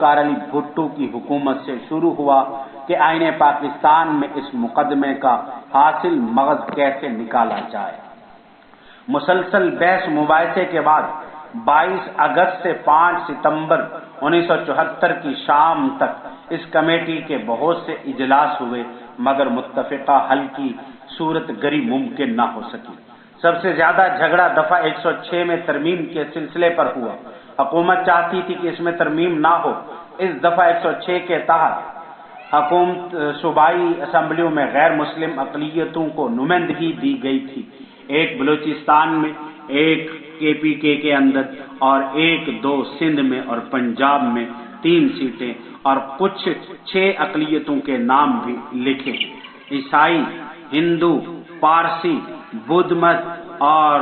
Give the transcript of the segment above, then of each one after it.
علی بھٹو کی حکومت سے شروع ہوا کہ آئین پاکستان میں اس مقدمے کا حاصل مغز کیسے نکالا جائے۔ مسلسل بحث مباحثے کے بعد 22 اگست سے 5 ستمبر 1974 کی شام تک اس کمیٹی کے بہت سے اجلاس ہوئے، مگر متفقہ حل کی صورت گری ممکن نہ ہو سکی۔ سب سے زیادہ جھگڑا دفعہ 106 میں ترمیم کے سلسلے پر ہوا۔ حکومت چاہتی تھی کہ اس میں ترمیم نہ ہو۔ اس دفعہ 106 کے تحت حکومت صوبائی اسمبلیوں میں غیر مسلم اقلیتوں کو نمائندگی دی گئی تھی، ایک بلوچستان میں، ایک KPK کے اندر، اور 1-2 سندھ میں اور پنجاب میں 3 سیٹیں، اور کچھ 6 اقلیتوں کے نام بھی لکھے: عیسائی، ہندو، پارسی، بدھ مت اور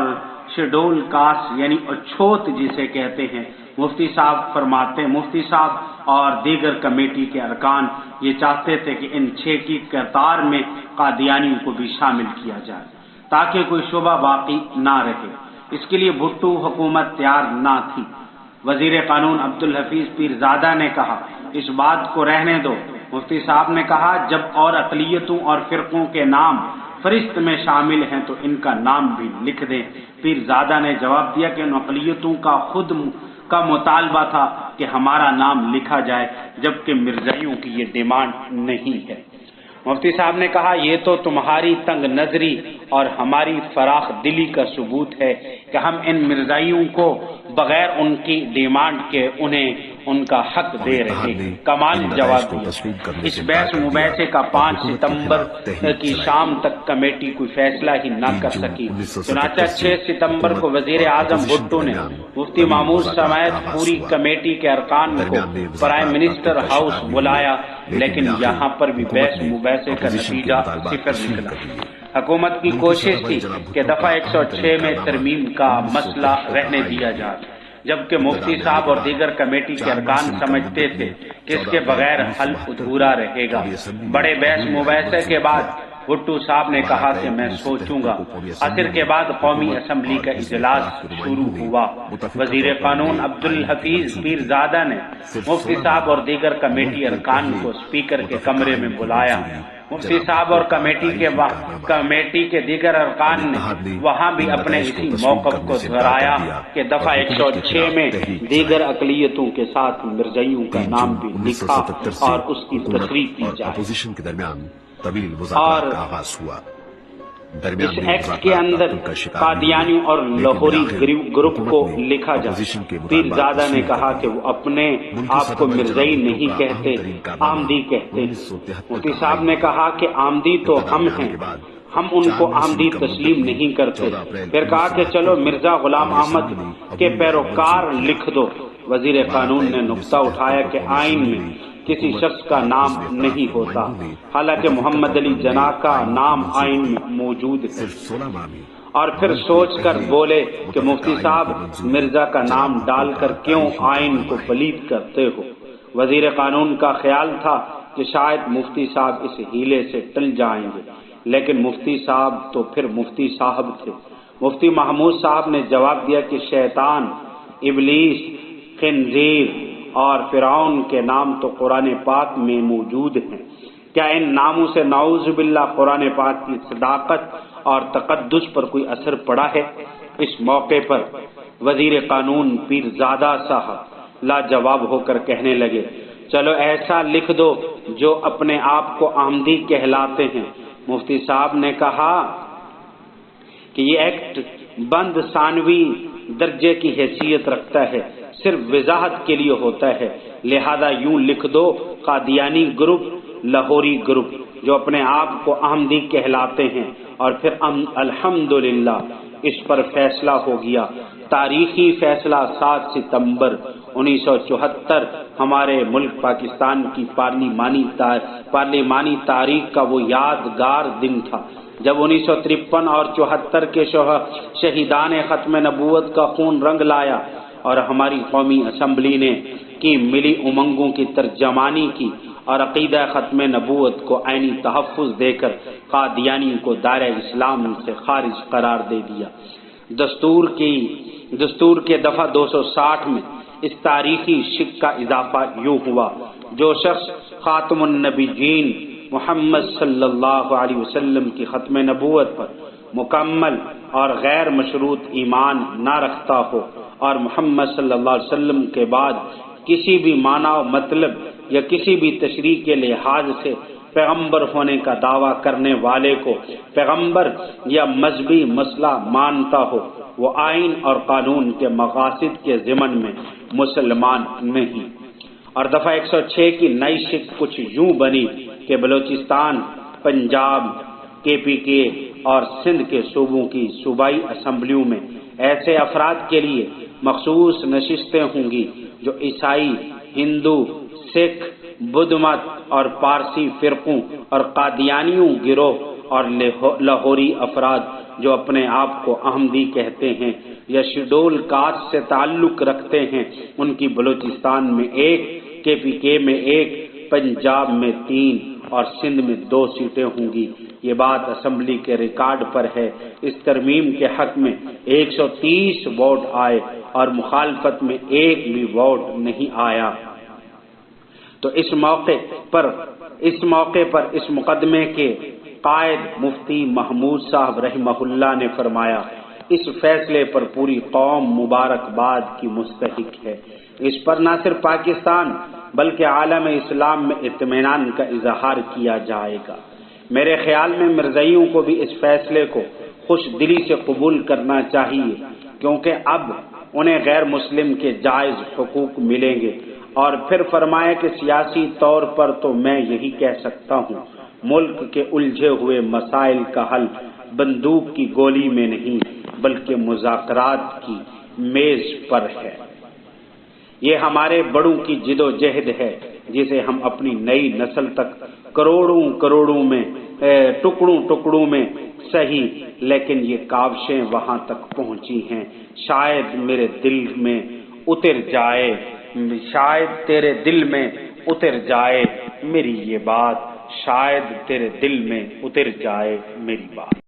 شیڈول کاسٹ یعنی اچھوت جسے کہتے ہیں۔ مفتی صاحب اور دیگر کمیٹی کے ارکان یہ چاہتے تھے کہ ان 6 کی قطار میں قادیانیوں کو بھی شامل کیا جائے تاکہ کوئی شبہ باقی نہ رہے۔ اس کے لیے بھٹو حکومت تیار نہ تھی۔ وزیر قانون عبدالحفیظ پیرزادہ نے کہا اس بات کو رہنے دو۔ مفتی صاحب نے کہا جب اور اقلیتوں اور فرقوں کے نام فہرست میں شامل ہیں تو ان کا نام بھی لکھ دیں۔ پیرزادہ نے جواب دیا کہ ان اقلیتوں کا خود کا مطالبہ تھا کہ ہمارا نام لکھا جائے، جبکہ مرزائیوں کی یہ ڈیمانڈ نہیں ہے۔ مفتی صاحب نے کہا یہ تو تمہاری تنگ نظری اور ہماری فراخ دلی کا ثبوت ہے کہ ہم ان مرزائیوں کو بغیر ان کی ڈیمانڈ کے انہیں ان کا حق دے رہے ہیں۔ کمال جواب دیا۔ اس بحث مباحثے کا 5 ستمبر کی شام تک کمیٹی کوئی فیصلہ ہی نہ کر سکی۔ چنانچہ 6 ستمبر کو وزیر اعظم بھٹو نے مفتی محمود سمیت پوری کمیٹی کے ارکان کو پرائم منسٹر ہاؤس بلایا، لیکن یہاں پر بھی بحث مباحثے کا نتیجہ صفر نکلا۔ حکومت کی کوشش تھی کہ دفعہ 106 میں ترمیم کا مسئلہ رہنے دیا جائے، جبکہ مفتی صاحب اور دیگر کمیٹی کے ارکان سمجھتے تھے کہ اس کے بغیر حل ادھورا رہے گا۔ بڑے بحث مباحثے کے بعد بھٹو صاحب نے کہا کہ میں سوچوں گا۔ عصر کے بعد قومی اسمبلی کا اجلاس شروع ہوا۔ وزیر قانون عبدالحفیظ پیرزادہ نے مفتی صاحب اور دیگر کمیٹی ارکان کو اسپیکر کے کمرے میں بلایا۔ مفتی صاحب اور کمیٹی کے دیگر ارکان نے وہاں بھی اپنے اسی موقف کو دہرایا کہ دفعہ 106 میں دیگر اقلیتوں کے ساتھ مرزائیوں کا نام بھی لکھا اور اس کی تصریح کی جائے، اور اس ایکٹ کے اندر قادیانیوں اور لاہوری گروپ کو لکھا جائے۔ پیرزادہ نے کہا کہ وہ اپنے آپ کو مرزائی نہیں کہتے، آمدی کہتے۔ مفتی صاحب نے کہا کہ آمدی تو ہم ہیں، ہم ان کو آمدی تسلیم نہیں کرتے۔ پھر کہا کہ چلو مرزا غلام احمد کے پیروکار لکھ دو۔ وزیر قانون نے نقطہ اٹھایا کہ آئین میں کسی شخص کا نام نہیں ہوتا، حالانکہ محمد علی جناح کا نام آئین میں موجود ہے، اور پھر سوچ کر بولے کہ مفتی صاحب مرزا کا نام ڈال کر کیوں آئین کو پلید کرتے ہو۔ وزیر قانون کا خیال تھا کہ شاید مفتی صاحب اس ہیلے سے ٹل جائیں گے، لیکن مفتی صاحب تو پھر مفتی صاحب تھے۔ مفتی محمود صاحب نے جواب دیا کہ شیطان، ابلیس، خنزیر اور فرعون کے نام تو قرآن پاک میں موجود ہیں، کیا ان ناموں سے نعوذ باللہ قرآن پاک کی صداقت اور تقدس پر کوئی اثر پڑا ہے؟ اس موقع پر وزیر قانون پیرزادہ صاحب لاجواب ہو کر کہنے لگے چلو ایسا لکھ دو جو اپنے آپ کو آمدی کہلاتے ہیں۔ مفتی صاحب نے کہا کہ یہ ایکٹ بند ثانوی درجے کی حیثیت رکھتا ہے، صرف وضاحت کے لیے ہوتا ہے، لہذا یوں لکھ دو قادیانی گروپ، لاہوری گروپ جو اپنے آپ کو احمدی کہلاتے ہیں، اور پھر الحمدللہ اس پر فیصلہ ہو گیا۔ تاریخی فیصلہ 7 ستمبر 1974 ہمارے ملک پاکستان کی پارلیمانی تاریخ کا وہ یادگار دن تھا جب 1953 اور 74 کے شہیدان ختم نبوت کا خون رنگ لایا اور ہماری قومی اسمبلی نے کی ملی امنگوں کی ترجمانی کی اور عقیدہ ختم نبوت کو عینی تحفظ دے کر قادیانیوں کو دائرہ اسلام سے خارج قرار دے دیا۔ دستور کے دفعہ 260 میں اس تاریخی شک کا اضافہ یوں ہوا: جو شخص خاتم النبیین محمد صلی اللہ علیہ وسلم کی ختم نبوت پر مکمل اور غیر مشروط ایمان نہ رکھتا ہو اور محمد صلی اللہ علیہ وسلم کے بعد کسی بھی معنی و مطلب یا کسی بھی تشریح کے لحاظ سے پیغمبر ہونے کا دعویٰ کرنے والے کو پیغمبر یا مذہبی مسئلہ مانتا ہو، وہ آئین اور قانون کے مقاصد کے ضمن میں مسلمان نہیں۔ اور دفعہ 106 کی نئی شک کچھ یوں بنی کہ بلوچستان، پنجاب، KPK اور سندھ کے صوبوں کی صوبائی اسمبلیوں میں ایسے افراد کے لیے مخصوص نشستیں ہوں گی جو عیسائی، ہندو، سکھ، بدھ مت اور پارسی فرقوں اور قادیانیوں گروہ اور لاہوری افراد جو اپنے آپ کو احمدی کہتے ہیں یا شیڈول کاسٹ سے تعلق رکھتے ہیں، ان کی بلوچستان میں 1، KPK میں 1، پنجاب میں 3 اور سندھ میں 2 سیٹیں ہوں گی۔ یہ بات اسمبلی کے ریکارڈ پر ہے۔ اس ترمیم کے حق میں 130 ووٹ آئے اور مخالفت میں 1 بھی ووٹ نہیں آیا۔ تو اس موقع پر اس مقدمے کے قائد مفتی محمود صاحب رحمہ اللہ نے فرمایا: اس فیصلے پر پوری قوم مبارکباد کی مستحق ہے۔ اس پر نہ صرف پاکستان بلکہ عالم اسلام میں اطمینان کا اظہار کیا جائے گا۔ میرے خیال میں مرزائیوں کو بھی اس فیصلے کو خوش دلی سے قبول کرنا چاہیے، کیونکہ اب انہیں غیر مسلم کے جائز حقوق ملیں گے۔ اور پھر فرمایا کہ سیاسی طور پر تو میں یہی کہہ سکتا ہوں، ملک کے الجھے ہوئے مسائل کا حل بندوق کی گولی میں نہیں بلکہ مذاکرات کی میز پر ہے۔ یہ ہمارے بڑوں کی جد و جہد ہے جسے ہم اپنی نئی نسل تک کروڑوں میں ٹکڑوں میں صحیح، لیکن یہ کاوشیں وہاں تک پہنچی ہیں۔ شاید میرے دل میں اتر جائے، شاید تیرے دل میں اتر جائے میری یہ بات، شاید تیرے دل میں اتر جائے میری بات۔